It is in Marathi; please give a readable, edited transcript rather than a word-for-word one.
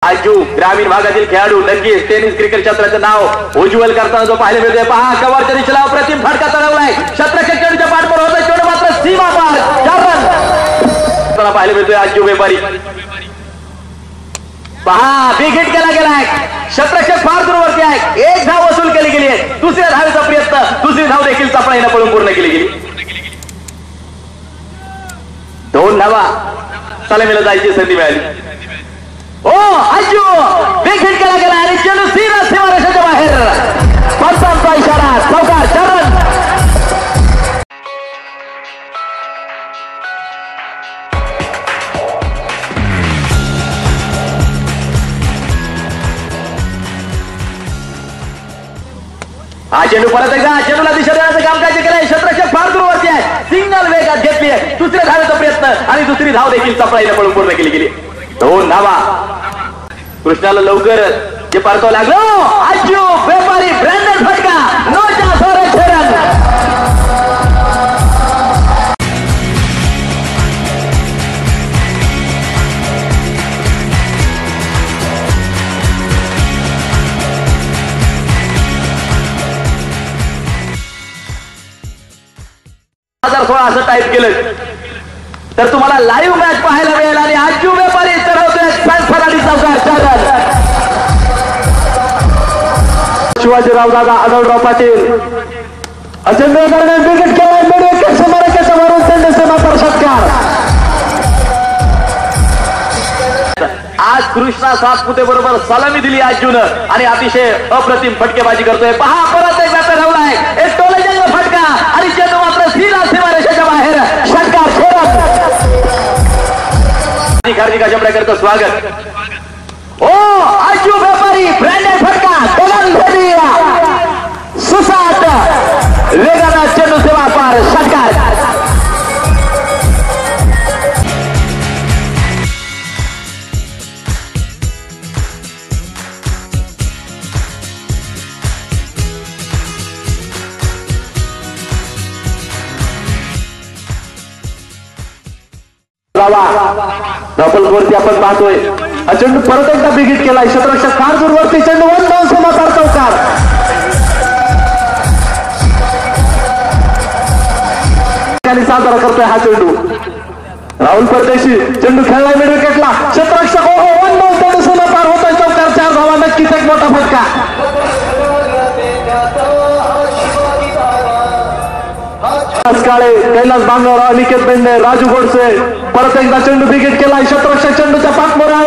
आजू ग्रामीण भागातील खेळाडू नक्कीच टेनिस क्रिकेट क्षेत्राचं नाव उज्ज्वल करताना जो पाहायला मिळतोय। पहा कव्हरच्या दिशेला अप्रतिम फटका चढवलाय क्षेत्ररक्षक चेंडूच्या पाठवर होतोय चेंडू मात्र सीमा पार 4 रन पाहायला मिळतोय आजू व्यापारी। पहा बिग हिट केला गेलाय क्षेत्ररक्षक फार दूरवरती आहे। एक धाव वसूल केली गेली आहे। दुसऱ्या धावेचा प्रयत्न दुसरी धाव देखील चपळाईने पळून पूर्ण केली गेली। 2 धावा सलामीला जायची संधी मिळाली। ओ आजू बिग हिट केला गेला आणि चेंडू सीमारेषेच्या बाहेर पंचांचा इशारा चौकार 4 रन। हा चेंडू परत एकदा चेंडूला दिशा देण्याचं काम काय केलंय क्षेत्ररक्षक फार दूरवरती आहे। सिंगल वेगात घेतली आहे दुसऱ्या धावेचा प्रयत्न आणि दुसरी धाव देखील चपळाईने पळून पूर्ण केली गेली। 2 धावा कृष्णाला लवकर जे परतावं लागलो आजू व्यापारी ब्रँडेड फटका no chance for a run. असं टाईप केलं तर तुम्हाला लाईव्ह मॅच पाहायला मिळेल आणि आजू व्यापारी चढवतोय फराडी चौकार 4 रन। शिवाजीराव दादा आढळराव पाटील अचंद्र विकेट केलाय मिडविकेट समोरून चेंडू सीमापार षटकार। आज कृष्णा सातपुते बरोबर सलामी दिली आजूनं आणि अतिशय अप्रतिम फटकेबाजी करतोय। पहा परत एक व्यापार धावलाय एक टोलेजंग फटका आणि चेंडू मात्र सीमारेषेच्या बाहेर षटकार 6 रन। हार्दिक अशा प्रकारचं स्वागत। ओ आजू व्यापारी ब्रँडेड फटका गोलंदाजी सुसाट वेगानं चेंडू सीमापार षटकार। डबल वरती आपण पाहतोय चेंडू परत एकदा बिग हिट केलाय क्षेत्ररक्षक फार दूरवरती चेंडू 1 डाऊन सीमापार चौकार। साजरा करतोय हा चेंडू राहुल परदेशी चेंडू खेळलाय मिड विकेटला क्षेत्ररक्षक 1 डाऊन चेंडू सीमापार होतोय चौकार 4 धावा नक्कीच एक मोठा फटका। काळे कैलास बांगर अनिकेत बेंडे राजू गोडसे परत एकदा चेंडू बिग हिट केलाय क्षेत्ररक्षक चेंडूच्या पाठमोऱ्या